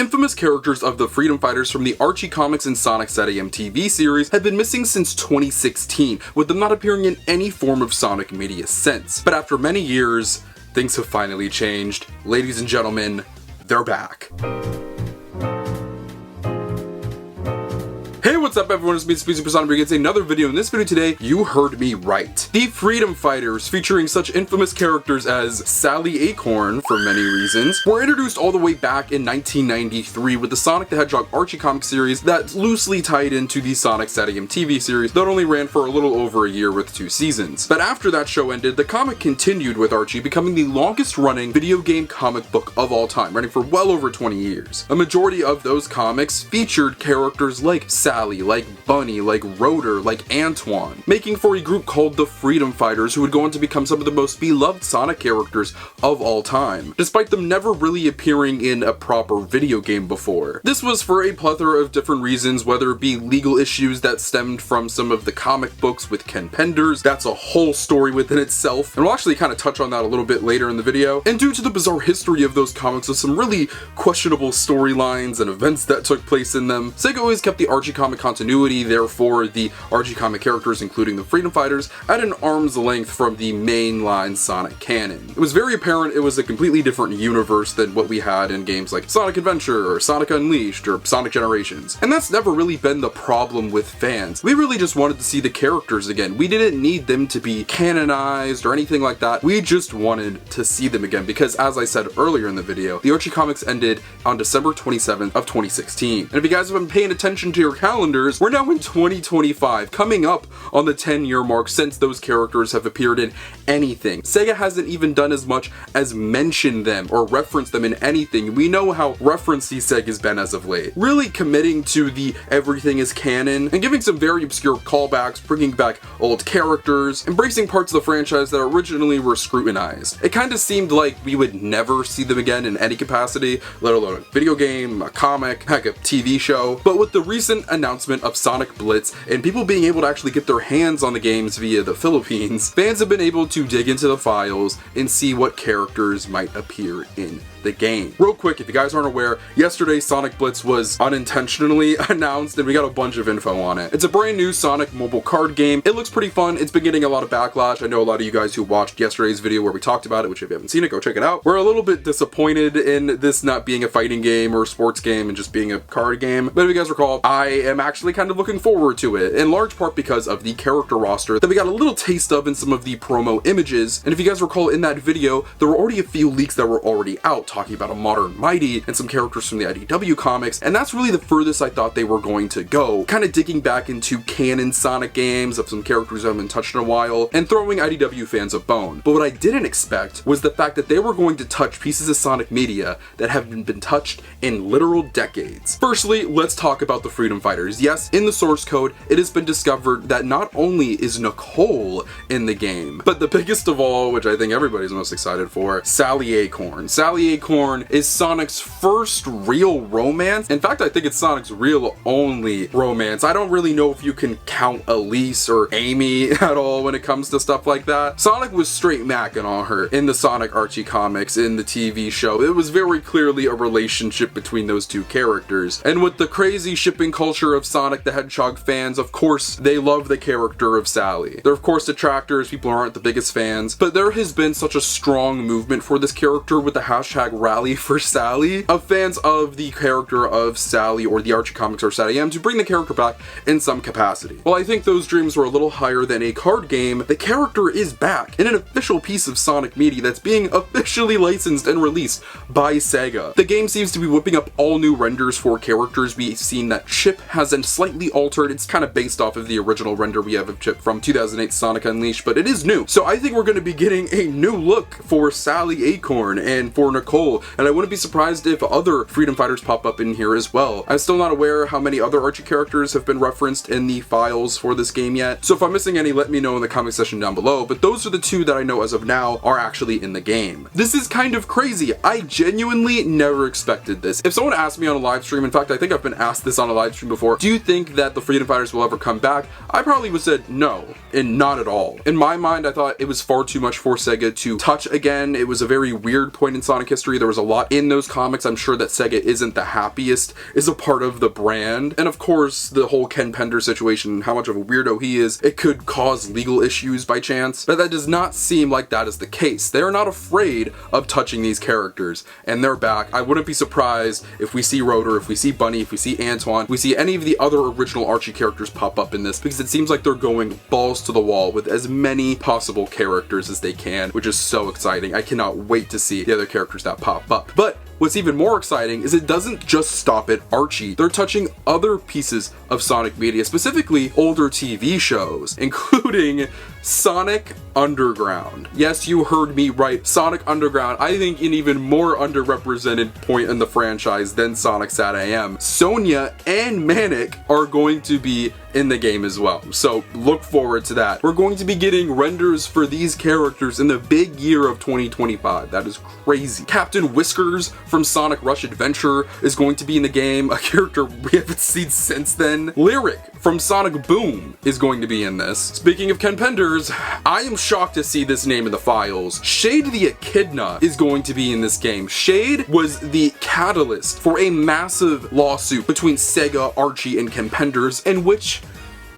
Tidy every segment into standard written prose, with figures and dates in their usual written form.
infamous characters of the Freedom Fighters from the Archie Comics and Sonic SatAM TV series have been missing since 2016, with them not appearing in any form of Sonic media since. But after many years, things have finally changed. Ladies and gentlemen, they're back. Hey, what's up everyone, it's me, SpeedSuperSonic, bringing you another video. In this video today, you heard me right. The Freedom Fighters, featuring such infamous characters as Sally Acorn, for many reasons, were introduced all the way back in 1993 with the Sonic the Hedgehog Archie Comics series that loosely tied into the Sonic SatAM TV series that only ran for a little over a year with 2 seasons. But after that show ended, the comic continued with Archie, becoming the longest running video game comic book of all time, running for well over 20 years. A majority of those comics featured characters like Sally, like Bunny, like Rotor, like Antoine, making for a group called the Freedom Fighters, who would go on to become some of the most beloved Sonic characters of all time, despite them never really appearing in a proper video game before. This was for a plethora of different reasons, whether it be legal issues that stemmed from some of the comic books with Ken Penders, that's a whole story within itself, and we'll actually kind of touch on that a little bit later in the video, and due to the bizarre history of those comics with some really questionable storylines and events that took place in them, Sega always kept the Archie comic continuity, therefore the Archie comic characters, including the Freedom Fighters, at an arm's length from the mainline Sonic canon. It was very apparent it was a completely different universe than what we had in games like Sonic Adventure or Sonic Unleashed or Sonic Generations. And that's never really been the problem with fans. We really just wanted to see the characters again. We didn't need them to be canonized or anything like that. We just wanted to see them again because, as I said earlier in the video, the Archie comics ended on December 27th of 2016. And if you guys have been paying attention to your calendars, we're now in 2025, coming up on the 10-year mark since those characters have appeared in anything. Sega hasn't even done as much as mention them or reference them in anything. We know how referencey Sega's been as of late. Really committing to the everything is canon and giving some very obscure callbacks, bringing back old characters, embracing parts of the franchise that originally were scrutinized. It kind of seemed like we would never see them again in any capacity, let alone a video game, a comic, heck, a TV show. But with the recent announcement of Sonic Blitz and people being able to actually get their hands on the games via the Philippines, fans have been able to dig into the files and see what characters might appear in the game. Real quick, if you guys aren't aware, yesterday Sonic Blitz was unintentionally announced and we got a bunch of info on it. It's a brand new Sonic mobile card game. It looks pretty fun. It's been getting a lot of backlash. I know a lot of you guys who watched yesterday's video where we talked about it, which if you haven't seen it, go check it out. We're a little bit disappointed in this not being a fighting game or a sports game and just being a card game. But if you guys recall, I am actually kind of looking forward to it, in large part because of the character roster that we got a little taste of in some of the promo images. And if you guys recall, in that video, there were already a few leaks that were already out talking about a modern Mighty and some characters from the IDW comics, and that's really the furthest I thought they were going to go, kind of digging back into canon Sonic games of some characters that haven't been touched in a while and throwing IDW fans a bone. But what I didn't expect was the fact that they were going to touch pieces of Sonic media that haven't been touched in literal decades. Firstly, let's talk about the Freedom Fighters. Yes, in the source code, it has been discovered that not only is Nicole in the game, but the biggest of all, which I think everybody's most excited for, Sally Acorn. Sally Acorn is Sonic's first real romance. In fact, I think it's Sonic's real only romance. I don't really know if you can count Elise or Amy at all when it comes to stuff like that. Sonic was straight macking on her in the Sonic Archie comics, in the TV show. It was very clearly a relationship between those two characters. And with the crazy shipping culture of Sonic the Hedgehog fans, of course, they love the character of Sally. They're of course detractors, people aren't the biggest fans, but there has been such a strong movement for this character with the hashtag rally for Sally of fans of the character of Sally or the Archie Comics or SatAM to bring the character back in some capacity. While I think those dreams were a little higher than a card game, the character is back in an official piece of Sonic media that's being officially licensed and released by Sega. The game seems to be whipping up all new renders for characters. We've seen that Chip has been slightly altered. It's kind of based off of the original render we have of Chip from 2008 Sonic Unleashed, but it is new. So I think we're going to be getting a new look for Sally Acorn and for Nicole, and I wouldn't be surprised if other Freedom Fighters pop up in here as well. I'm still not aware how many other Archie characters have been referenced in the files for this game yet, so if I'm missing any, let me know in the comment section down below, but those are the two that I know as of now are actually in the game. This is kind of crazy. I genuinely never expected this. If someone asked me on a live stream, in fact I think I've been asked this on a live stream before, do you think that the Freedom Fighters will ever come back? I probably would have said no, and not at all. In my mind, I thought it was far too much for Sega to touch again. It was a very weird point in Sonic history history. There was a lot in those comics. I'm sure that Sega isn't the happiest is a part of the brand. And of course, the whole Ken Penders situation, how much of a weirdo he is, it could cause legal issues by chance. But that does not seem like that is the case. They're not afraid of touching these characters, and they're back. I wouldn't be surprised if we see Rotor, if we see Bunny, if we see Antoine, if we see any of the other original Archie characters pop up in this, because it seems like they're going balls to the wall with as many possible characters as they can, which is so exciting. I cannot wait to see the other characters that pop up. But what's even more exciting is it doesn't just stop at Archie. They're touching other pieces of Sonic media, specifically older TV shows, including Sonic Underground. Yes, you heard me right. Sonic Underground, I think an even more underrepresented point in the franchise than Sonic SatAM. Sonia and Manic are going to be in the game as well, so look forward to that. We're going to be getting renders for these characters in the big year of 2025. That is crazy. Captain Whiskers from Sonic Rush Adventure is going to be in the game, a character we haven't seen since then. Lyric from Sonic Boom is going to be in this. Speaking of Ken Penders, I am shocked to see this name in the files. Shade the Echidna is going to be in this game. Shade was the catalyst for a massive lawsuit between Sega, Archie, and Ken Penders, in which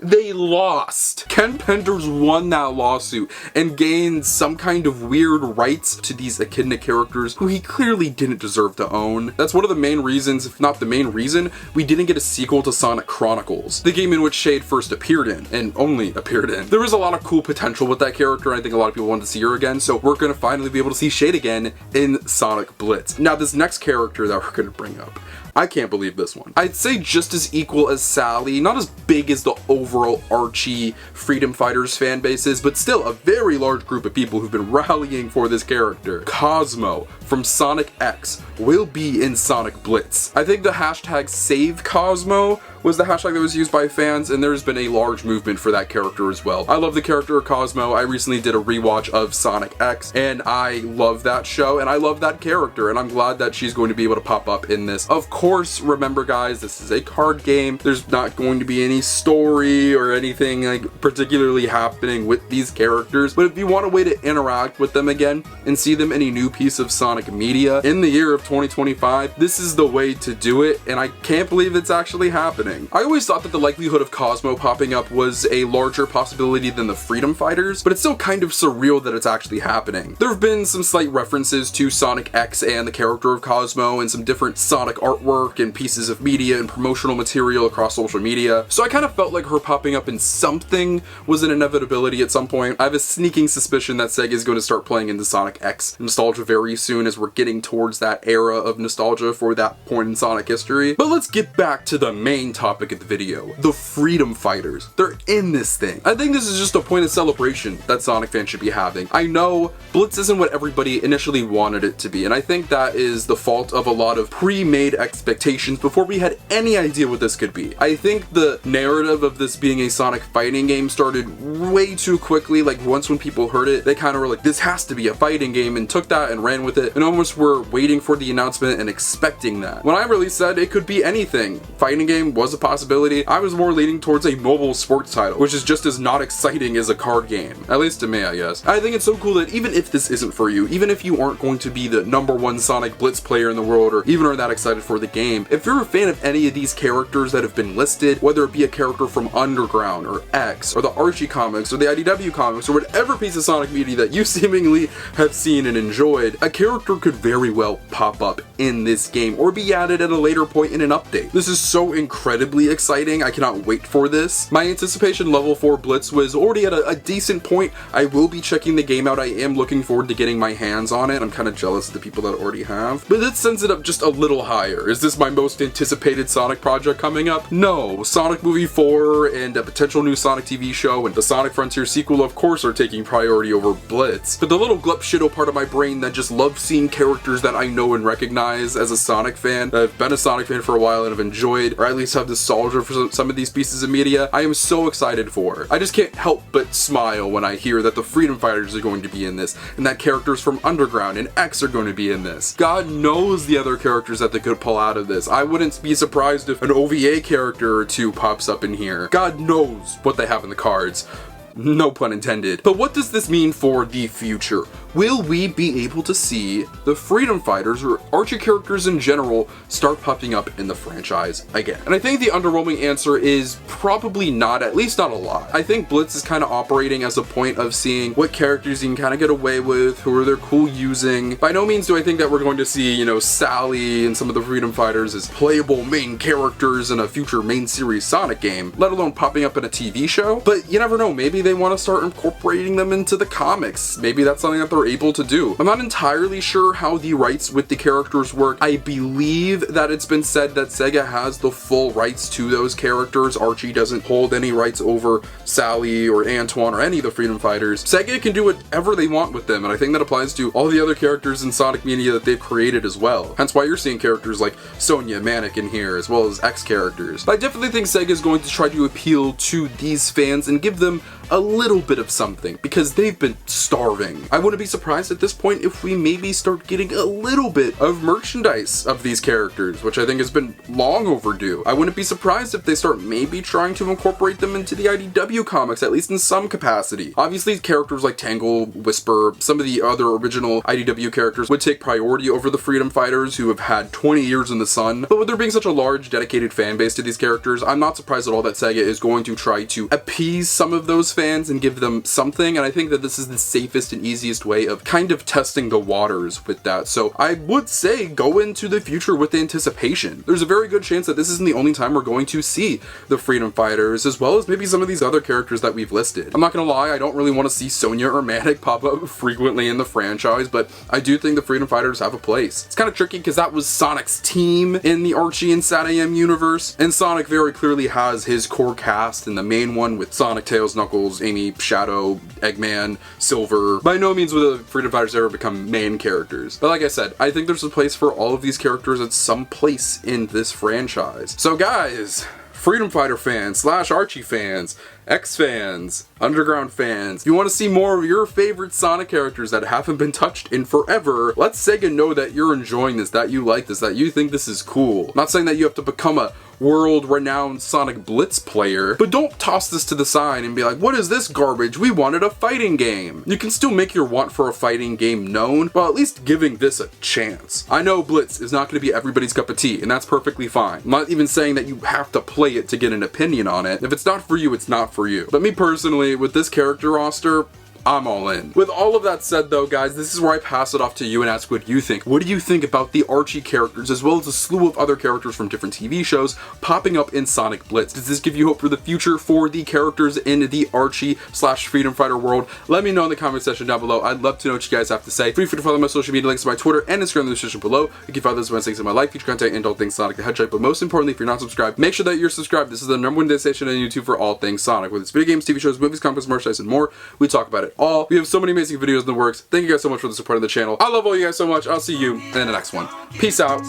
they lost. Ken Penders won that lawsuit and gained some kind of weird rights to these Echidna characters who he clearly didn't deserve to own. That's one of the main reasons, if not the main reason, we didn't get a sequel to Sonic Chronicles, the game in which Shade first appeared in, and only appeared in. There was a lot of cool potential with that character, and I think a lot of people wanted to see her again, so we're gonna finally be able to see Shade again in Sonic Blitz. Now, this next character that we're gonna bring up, I can't believe this one. I'd say just as equal as Sally, not as big as the overall Archie Freedom Fighters fan base is, but still a very large group of people who've been rallying for this character. Cosmo from Sonic X will be in Sonic Blitz. I think the hashtag Save Cosmo was the hashtag that was used by fans, and there's been a large movement for that character as well. I love the character of Cosmo. I recently did a rewatch of Sonic X, and I love that show, and I love that character, and I'm glad that she's going to be able to pop up in this. Of course, remember guys, this is a card game. There's not going to be any story or anything like particularly happening with these characters, but if you want a way to interact with them again and see them in a new piece of Sonic media in the year of 2025, this is the way to do it, and I can't believe it's actually happening. I always thought that the likelihood of Cosmo popping up was a larger possibility than the Freedom Fighters, but it's still kind of surreal that it's actually happening. There have been some slight references to Sonic X and the character of Cosmo and some different Sonic artwork and pieces of media and promotional material across social media, so I kind of felt like her popping up in something was an inevitability at some point. I have a sneaking suspicion that Sega is going to start playing into Sonic X nostalgia very soon as we're getting towards that era of nostalgia for that point in Sonic history. But let's get back to the main topic of the video. The Freedom Fighters. They're in this thing. I think this is just a point of celebration that Sonic fans should be having. I know Blitz isn't what everybody initially wanted it to be, and I think that is the fault of a lot of pre-made expectations before we had any idea what this could be. I think the narrative of this being a Sonic fighting game started way too quickly. Like once when people heard it, they kind of were like, this has to be a fighting game, and took that and ran with it, and almost were waiting for the announcement and expecting that. When I really said it could be anything, fighting game was a possibility, I was more leaning towards a mobile sports title, which is just as not exciting as a card game. At least to me, I guess. I think it's so cool that even if this isn't for you, even if you aren't going to be the #1 Sonic Blitz player in the world, or even are that excited for the game, if you're a fan of any of these characters that have been listed, whether it be a character from Underground, or X, or the Archie Comics, or the IDW Comics, or whatever piece of Sonic media that you seemingly have seen and enjoyed, a character could very well pop up in this game, or be added at a later point in an update. This is so incredibly exciting. I cannot wait for this. My anticipation level for Blitz was already at a decent point. I will be checking the game out. I am looking forward to getting my hands on it. I'm kind of jealous of the people that already have, but that sends it up just a little higher. Is this my most anticipated Sonic project coming up? No. Sonic Movie 4 and a potential new Sonic TV show and the Sonic Frontier sequel, of course, are taking priority over Blitz, but the little glup shitto part of my brain that just loves seeing characters that I know and recognize as a Sonic fan, that I've been a Sonic fan for a while and have enjoyed, or at least have nostalgia for some of these pieces of media, I am so excited for. I just can't help but smile when I hear that the Freedom Fighters are going to be in this, and that characters from Underground and X are going to be in this. God knows the other characters that they could pull out of this. I wouldn't be surprised if an OVA character or two pops up in here. God knows what they have in the cards. No pun intended. But what does this mean for the future? will we be able to see the Freedom Fighters or Archie characters in general start popping up in the franchise again? And I think the underwhelming answer is probably not, at least not a lot. I think Blitz is kind of operating as a point of seeing what characters you can kind of get away with, who are they're cool using. By no means do I think that we're going to see, you know, Sally and some of the Freedom Fighters as playable main characters in a future main series Sonic game, let alone popping up in a TV show. But you never know, maybe they want to start incorporating them into the comics. Maybe that's something that they're able to do. I'm not entirely sure how the rights with the characters work. I believe that it's been said that Sega has the full rights to those characters. Archie doesn't hold any rights over Sally or Antoine or any of the Freedom Fighters. Sega can do whatever they want with them, and I think that applies to all the other characters in Sonic media that they've created as well. Hence why you're seeing characters like Sonya, Manic in here, as well as X characters. But I definitely think Sega is going to try to appeal to these fans and give them a little bit of something, because they've been starving. I wouldn't be surprised at this point if we maybe start getting a little bit of merchandise of these characters, which I think has been long overdue. I wouldn't be surprised if they start maybe trying to incorporate them into the IDW comics, at least in some capacity. Obviously, characters like Tangle, Whisper, some of the other original IDW characters would take priority over the Freedom Fighters, who have had 20 years in the sun. But with there being such a large, dedicated fan base to these characters, I'm not surprised at all that Sega is going to try to appease some of those fans and give them something, and I think that this is the safest and easiest way of kind of testing the waters with that. So I would say go into the future with anticipation. There's a very good chance that this isn't the only time we're going to see the Freedom Fighters, as well as maybe some of these other characters that we've listed. I'm not gonna lie, I don't really want to see Sonya or Manic pop up frequently in the franchise, but I do think the Freedom Fighters have a place. It's kind of tricky because that was Sonic's team in the Archie and Sally Acorn universe, and Sonic very clearly has his core cast, and the main one with Sonic, Tails, Knuckles, Amy, Shadow, Eggman, Silver. By no means will the Freedom Fighters ever become main characters. But like I said, I think there's a place for all of these characters at some place in this franchise. So guys, Freedom Fighter fans, / Archie fans, X fans, Underground fans, if you want to see more of your favorite Sonic characters that haven't been touched in forever, let Sega know that you're enjoying this, that you like this, that you think this is cool. I'm not saying that you have to become a world-renowned Sonic Blitz player, but don't toss this to the side and be like, what is this garbage? We wanted a fighting game. You can still make your want for a fighting game known, while at least giving this a chance. I know Blitz is not going to be everybody's cup of tea, and that's perfectly fine. I'm not even saying that you have to play it to get an opinion on it. If it's not for you, it's not for you. But me personally, with this character roster, I'm all in. With all of that said though, guys, this is where I pass it off to you and ask what you think. What do you think about the Archie characters, as well as a slew of other characters from different TV shows popping up in Sonic Blitz? Does this give you hope for the future for the characters in the Archie / Freedom Fighter world? Let me know in the comment section down below. I'd love to know what you guys have to say. Feel free to follow my social media links to my Twitter and Instagram in the description below. You can find those things in my life, future content, and all things Sonic the Hedgehog. But most importantly, if you're not subscribed, make sure that you're subscribed. This is the #1 destination on YouTube for all things Sonic. Whether it's video games, TV shows, movies, comics, merchandise, and more, we talk about it all. We have so many amazing videos in the works. Thank you guys so much for the support of the channel. I love all you guys so much. I'll see you in the next one. Peace out.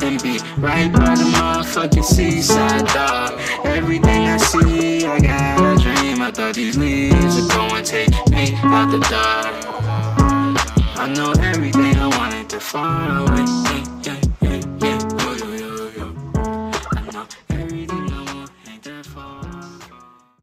And be right by the motherfucking seaside, dog. Everything I see, I got a dream. I thought these leaves would go and take me out the dark. I know everything I wanted to far away.